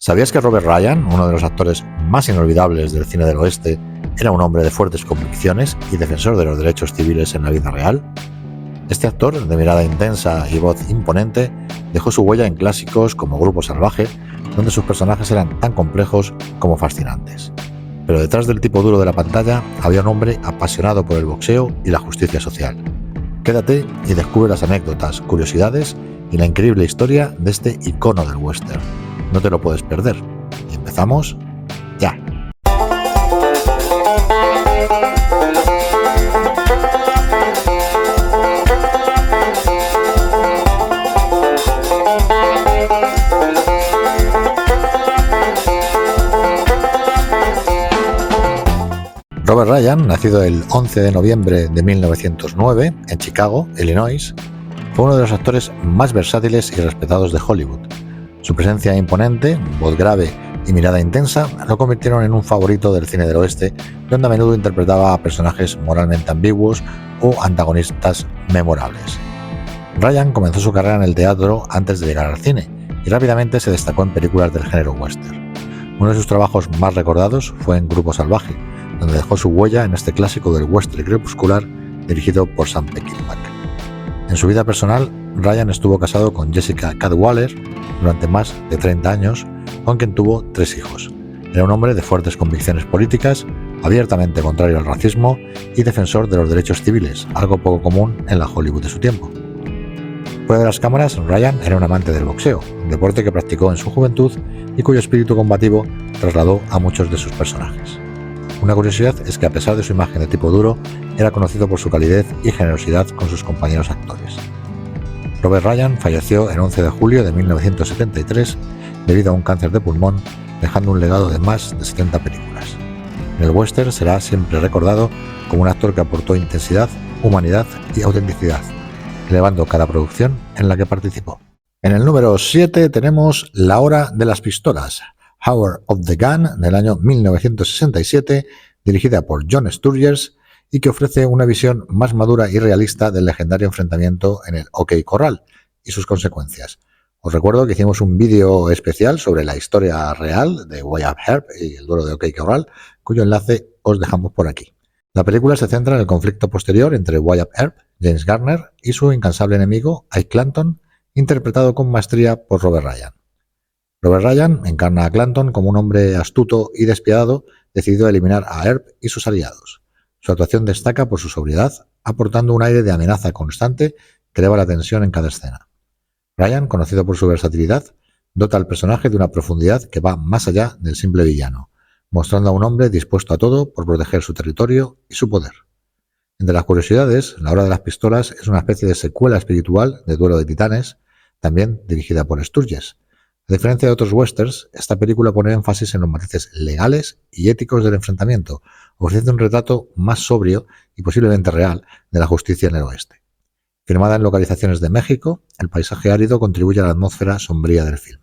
¿Sabías que Robert Ryan, uno de los actores más inolvidables del cine del oeste, era un hombre de fuertes convicciones y defensor de los derechos civiles en la vida real? Este actor, de mirada intensa y voz imponente, dejó su huella en clásicos como Grupo Salvaje, donde sus personajes eran tan complejos como fascinantes. Pero detrás del tipo duro de la pantalla había un hombre apasionado por el boxeo y la justicia social. Quédate y descubre las anécdotas, curiosidades y la increíble historia de este icono del western. No te lo puedes perder. Y empezamos ya. Robert Ryan, nacido el 11 de noviembre de 1909 en Chicago, Illinois, fue uno de los actores más versátiles y respetados de Hollywood. Su presencia imponente, voz grave y mirada intensa lo convirtieron en un favorito del cine del oeste, donde a menudo interpretaba a personajes moralmente ambiguos o antagonistas memorables. Ryan comenzó su carrera en el teatro antes de llegar al cine y rápidamente se destacó en películas del género western. Uno de sus trabajos más recordados fue en Grupo Salvaje, donde dejó su huella en este clásico del western crepuscular dirigido por Sam Peckinpah. En su vida personal, Ryan estuvo casado con Jessica Cadwallader durante más de 30 años, con quien tuvo 3 hijos. Era un hombre de fuertes convicciones políticas, abiertamente contrario al racismo y defensor de los derechos civiles, algo poco común en la Hollywood de su tiempo. Fuera de las cámaras, Ryan era un amante del boxeo, un deporte que practicó en su juventud y cuyo espíritu combativo trasladó a muchos de sus personajes. Una curiosidad es que, a pesar de su imagen de tipo duro, era conocido por su calidez y generosidad con sus compañeros actores. Robert Ryan falleció el 11 de julio de 1973 debido a un cáncer de pulmón, dejando un legado de más de 70 películas. En el western será siempre recordado como un actor que aportó intensidad, humanidad y autenticidad, elevando cada producción en la que participó. En el número 7 tenemos La Hora de las Pistolas, Hour of the Gun, del año 1967, dirigida por John Sturges, y que ofrece una visión más madura y realista del legendario enfrentamiento en el OK Corral y sus consecuencias. Os recuerdo que hicimos un vídeo especial sobre la historia real de Wyatt Earp y el duelo de OK Corral, cuyo enlace os dejamos por aquí. La película se centra en el conflicto posterior entre Wyatt Earp, James Garner y su incansable enemigo, Ike Clanton, interpretado con maestría por Robert Ryan. Robert Ryan encarna a Clanton como un hombre astuto y despiadado, decidido a eliminar a Earp y sus aliados. Su actuación destaca por su sobriedad, aportando un aire de amenaza constante que eleva la tensión en cada escena. Ryan, conocido por su versatilidad, dota al personaje de una profundidad que va más allá del simple villano, mostrando a un hombre dispuesto a todo por proteger su territorio y su poder. Entre las curiosidades, La Hora de las Pistolas es una especie de secuela espiritual de Duelo de Titanes, también dirigida por Sturges. A diferencia de otros westerns, esta película pone énfasis en los matices legales y éticos del enfrentamiento, ofreciendo un retrato más sobrio y posiblemente real de la justicia en el oeste. Filmada en localizaciones de México, el paisaje árido contribuye a la atmósfera sombría del film.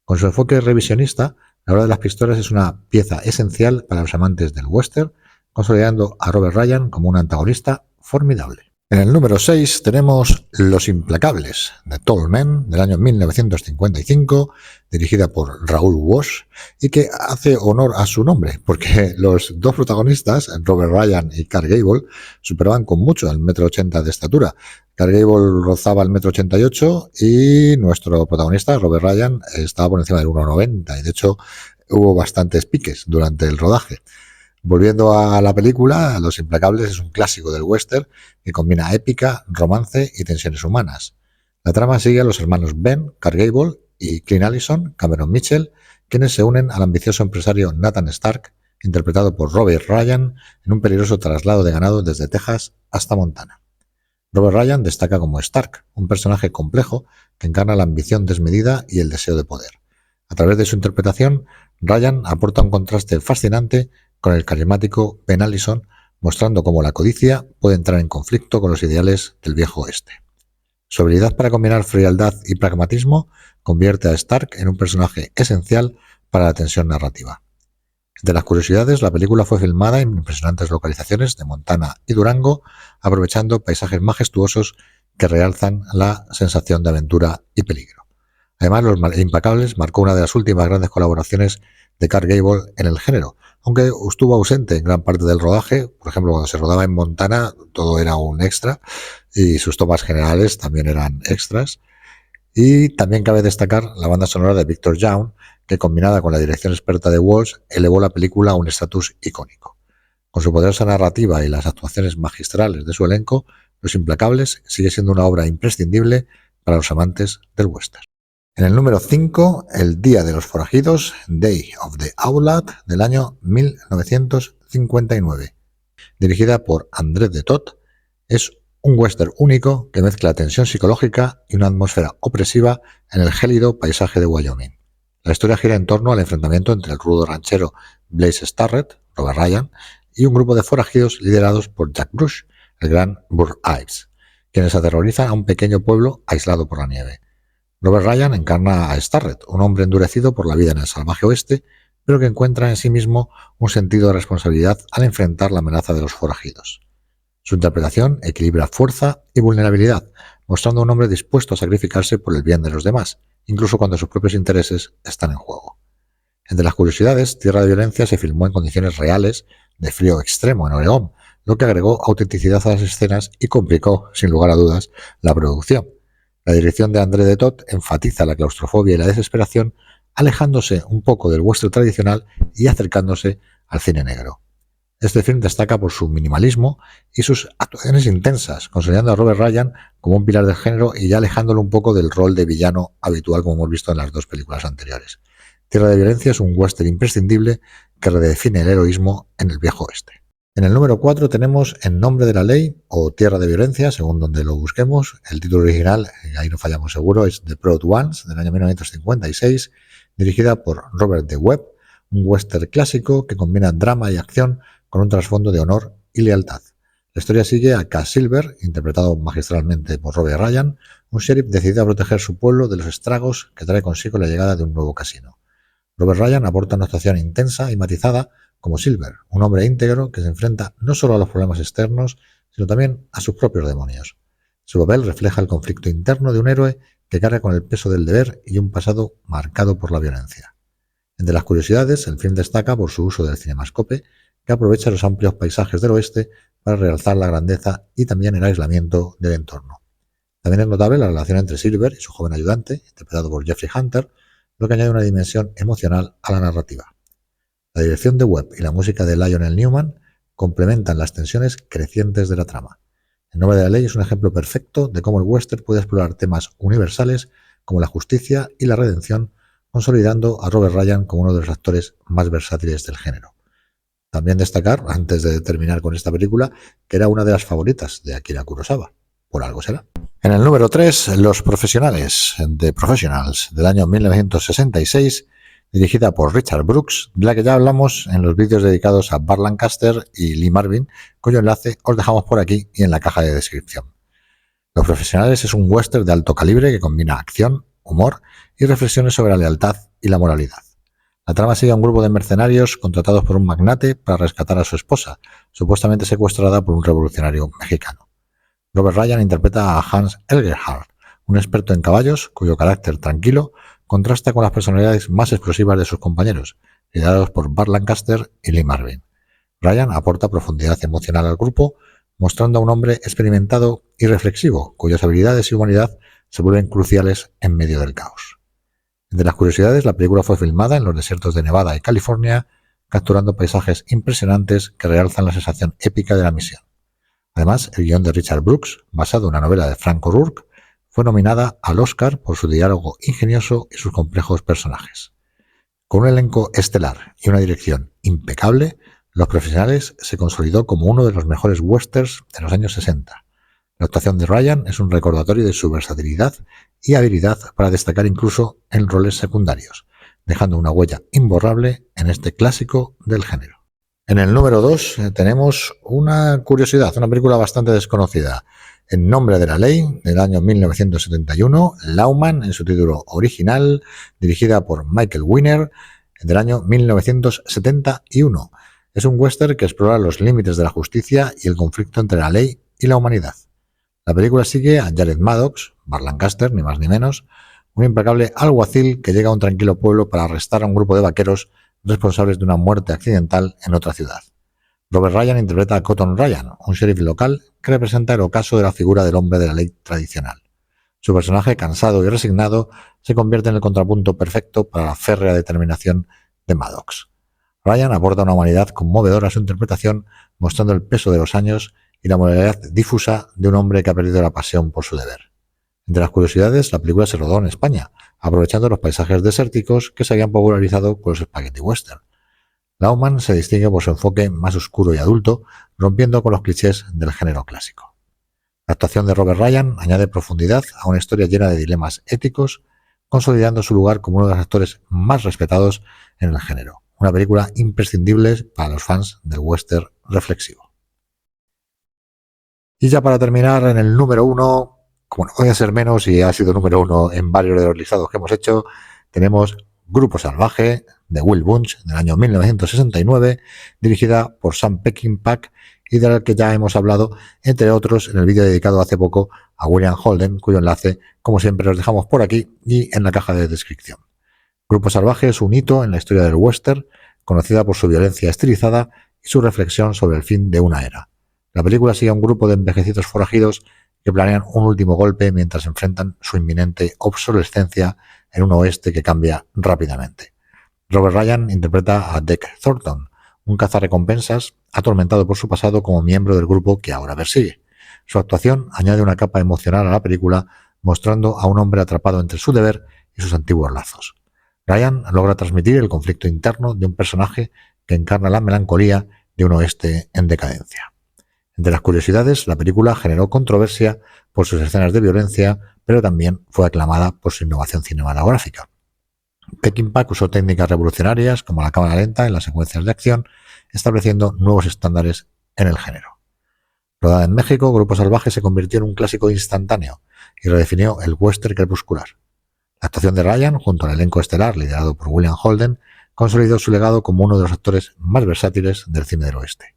Con su enfoque revisionista, La Hora de las Pistolas es una pieza esencial para los amantes del western, consolidando a Robert Ryan como un antagonista formidable. En el número 6 tenemos Los Implacables, de Tall Men, del año 1955, dirigida por Raoul Walsh, y que hace honor a su nombre, porque los dos protagonistas, Robert Ryan y Clark Gable, superaban con mucho el 1,80 m de estatura. Clark Gable rozaba el 1,88 m y nuestro protagonista, Robert Ryan, estaba por encima del 1,90 m, y de hecho hubo bastantes piques durante el rodaje. Volviendo a la película, Los Implacables es un clásico del western que combina épica, romance y tensiones humanas. La trama sigue a los hermanos Ben, Clark Gable y Clint Allison, Cameron Mitchell, quienes se unen al ambicioso empresario Nathan Stark, interpretado por Robert Ryan, en un peligroso traslado de ganado desde Texas hasta Montana. Robert Ryan destaca como Stark, un personaje complejo que encarna la ambición desmedida y el deseo de poder. A través de su interpretación, Ryan aporta un contraste fascinante con el carismático Ben Allison, mostrando cómo la codicia puede entrar en conflicto con los ideales del viejo oeste. Su habilidad para combinar frialdad y pragmatismo convierte a Stark en un personaje esencial para la tensión narrativa. Entre las curiosidades, la película fue filmada en impresionantes localizaciones de Montana y Durango, aprovechando paisajes majestuosos que realzan la sensación de aventura y peligro. Además, Los Implacables marcó una de las últimas grandes colaboraciones de Clark Gable en el género, aunque estuvo ausente en gran parte del rodaje. Por ejemplo, cuando se rodaba en Montana, todo era un extra y sus tomas generales también eran extras. Y también cabe destacar la banda sonora de Victor Young, que combinada con la dirección experta de Walsh, elevó la película a un estatus icónico. Con su poderosa narrativa y las actuaciones magistrales de su elenco, Los Implacables sigue siendo una obra imprescindible para los amantes del western. En el número 5, El Día de los Forajidos, Day of the Outlaw, del año 1959. Dirigida por André de Toth, es un western único que mezcla tensión psicológica y una atmósfera opresiva en el gélido paisaje de Wyoming. La historia gira en torno al enfrentamiento entre el rudo ranchero Blaze Starrett, Robert Ryan, y un grupo de forajidos liderados por Jack Bruce, el gran Burr Ives, quienes aterrorizan a un pequeño pueblo aislado por la nieve. Robert Ryan encarna a Starrett, un hombre endurecido por la vida en el salvaje oeste, pero que encuentra en sí mismo un sentido de responsabilidad al enfrentar la amenaza de los forajidos. Su interpretación equilibra fuerza y vulnerabilidad, mostrando a un hombre dispuesto a sacrificarse por el bien de los demás, incluso cuando sus propios intereses están en juego. Entre las curiosidades, Tierra de Violencia se filmó en condiciones reales de frío extremo en Oregón, lo que agregó autenticidad a las escenas y complicó, sin lugar a dudas, la producción. La dirección de André de Toth enfatiza la claustrofobia y la desesperación, alejándose un poco del western tradicional y acercándose al cine negro. Este film destaca por su minimalismo y sus actuaciones intensas, consolidando a Robert Ryan como un pilar del género y ya alejándolo un poco del rol de villano habitual como hemos visto en las dos películas anteriores. Tierra de Violencia es un western imprescindible que redefine el heroísmo en el viejo oeste. En el número 4 tenemos En nombre de la ley o Tierra de Violencia, según donde lo busquemos. El título original, ahí no fallamos seguro, es The Proud Ones, del año 1956, dirigida por Robert De Webb, un western clásico que combina drama y acción con un trasfondo de honor y lealtad. La historia sigue a Cass Silver, interpretado magistralmente por Robert Ryan, un sheriff decidido a proteger su pueblo de los estragos que trae consigo la llegada de un nuevo casino. Robert Ryan aporta una actuación intensa y matizada como Silver, un hombre íntegro que se enfrenta no solo a los problemas externos, sino también a sus propios demonios. Su papel refleja el conflicto interno de un héroe que carga con el peso del deber y un pasado marcado por la violencia. Entre las curiosidades, el film destaca por su uso del cinemascope, que aprovecha los amplios paisajes del oeste para realzar la grandeza y también el aislamiento del entorno. También es notable la relación entre Silver y su joven ayudante, interpretado por Jeffrey Hunter, lo que añade una dimensión emocional a la narrativa. La dirección de Webb y la música de Lionel Newman complementan las tensiones crecientes de la trama. En nombre de la ley es un ejemplo perfecto de cómo el western puede explorar temas universales como la justicia y la redención, consolidando a Robert Ryan como uno de los actores más versátiles del género. También destacar, antes de terminar con esta película, que era una de las favoritas de Akira Kurosawa. Por algo será. En el número 3, Los Profesionales, The Professionals, del año 1966, dirigida por Richard Brooks, de la que ya hablamos en los vídeos dedicados a Burt Lancaster y Lee Marvin, cuyo enlace os dejamos por aquí y en la caja de descripción. Los Profesionales es un western de alto calibre que combina acción, humor y reflexiones sobre la lealtad y la moralidad. La trama sigue a un grupo de mercenarios contratados por un magnate para rescatar a su esposa, supuestamente secuestrada por un revolucionario mexicano. Robert Ryan interpreta a Hans Elgerhardt, un experto en caballos cuyo carácter tranquilo contrasta con las personalidades más explosivas de sus compañeros, liderados por Burt Lancaster y Lee Marvin. Ryan aporta profundidad emocional al grupo, mostrando a un hombre experimentado y reflexivo, cuyas habilidades y humanidad se vuelven cruciales en medio del caos. Entre las curiosidades, la película fue filmada en los desiertos de Nevada y California, capturando paisajes impresionantes que realzan la sensación épica de la misión. Además, el guión de Richard Brooks, basado en una novela de Frank O'Rourke, fue nominada al Oscar por su diálogo ingenioso y sus complejos personajes. Con un elenco estelar y una dirección impecable, Los Profesionales se consolidó como uno de los mejores westerns de los años 60. La actuación de Ryan es un recordatorio de su versatilidad y habilidad para destacar incluso en roles secundarios, dejando una huella imborrable en este clásico del género. En el número 2 tenemos una curiosidad, una película bastante desconocida. En nombre de la ley, del año 1971, Lawman, en su título original, dirigida por Michael Winner, del año 1971. Es un western que explora los límites de la justicia y el conflicto entre la ley y la humanidad. La película sigue a Jared Maddox, Burt Lancaster, ni más ni menos, un implacable alguacil que llega a un tranquilo pueblo para arrestar a un grupo de vaqueros responsables de una muerte accidental en otra ciudad. Robert Ryan interpreta a Cotton Ryan, un sheriff local que representa el ocaso de la figura del hombre de la ley tradicional. Su personaje, cansado y resignado, se convierte en el contrapunto perfecto para la férrea determinación de Maddox. Ryan aborda una humanidad conmovedora a su interpretación, mostrando el peso de los años y la moralidad difusa de un hombre que ha perdido la pasión por su deber. Entre las curiosidades, la película se rodó en España, aprovechando los paisajes desérticos que se habían popularizado con los spaghetti western. Lauman se distingue por su enfoque más oscuro y adulto, rompiendo con los clichés del género clásico. La actuación de Robert Ryan añade profundidad a una historia llena de dilemas éticos, consolidando su lugar como uno de los actores más respetados en el género. Una película imprescindible para los fans del western reflexivo. Y ya para terminar, en el número 1, como no voy a ser menos y ha sido número 1 en varios de los listados que hemos hecho, tenemos Grupo Salvaje, de Will Bunch, del año 1969, dirigida por Sam Peckinpah y de la que ya hemos hablado, entre otros, en el vídeo dedicado hace poco a William Holden, cuyo enlace, como siempre, os dejamos por aquí y en la caja de descripción. Grupo Salvaje es un hito en la historia del western, conocida por su violencia estilizada y su reflexión sobre el fin de una era. La película sigue a un grupo de envejecidos forajidos que planean un último golpe mientras enfrentan su inminente obsolescencia en un oeste que cambia rápidamente. Robert Ryan interpreta a Dec Thornton, un cazarrecompensas atormentado por su pasado como miembro del grupo que ahora persigue. Su actuación añade una capa emocional a la película, mostrando a un hombre atrapado entre su deber y sus antiguos lazos. Ryan logra transmitir el conflicto interno de un personaje que encarna la melancolía de un oeste en decadencia. Entre las curiosidades, la película generó controversia por sus escenas de violencia, pero también fue aclamada por su innovación cinematográfica. Peckinpah usó técnicas revolucionarias como la cámara lenta en las secuencias de acción, estableciendo nuevos estándares en el género. Rodada en México, Grupo Salvaje se convirtió en un clásico instantáneo y redefinió el western crepuscular. La actuación de Ryan, junto al elenco estelar liderado por William Holden, consolidó su legado como uno de los actores más versátiles del cine del oeste.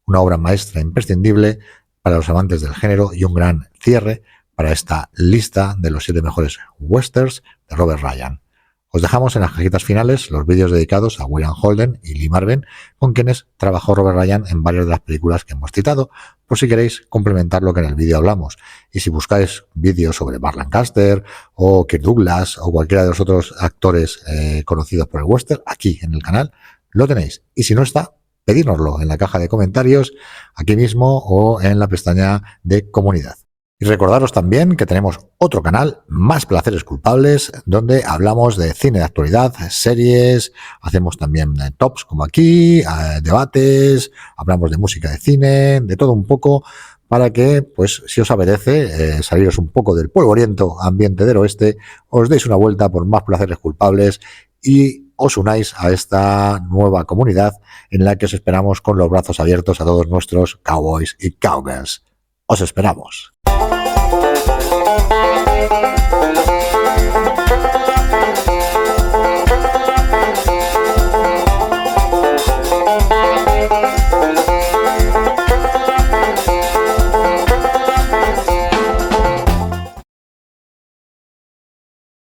Una obra maestra imprescindible para los amantes del género y un gran cierre para esta lista de los 7 mejores westerns de Robert Ryan. Os dejamos en las cajitas finales los vídeos dedicados a William Holden y Lee Marvin, con quienes trabajó Robert Ryan en varias de las películas que hemos citado, por si queréis complementar lo que en el vídeo hablamos. Y si buscáis vídeos sobre Burt Lancaster o Kirk Douglas o cualquiera de los otros actores conocidos por el western, aquí en el canal lo tenéis. Y si no está, pedírnoslo en la caja de comentarios, aquí mismo o en la pestaña de comunidad. Y recordaros también que tenemos otro canal, Más Placeres Culpables, donde hablamos de cine de actualidad, series, hacemos también tops como aquí, debates, hablamos de música de cine, de todo un poco, para que, pues, si os apetece saliros un poco del polvoriento ambiente del oeste, os deis una vuelta por Más Placeres Culpables y os unáis a esta nueva comunidad en la que os esperamos con los brazos abiertos a todos nuestros cowboys y cowgirls. Os esperamos.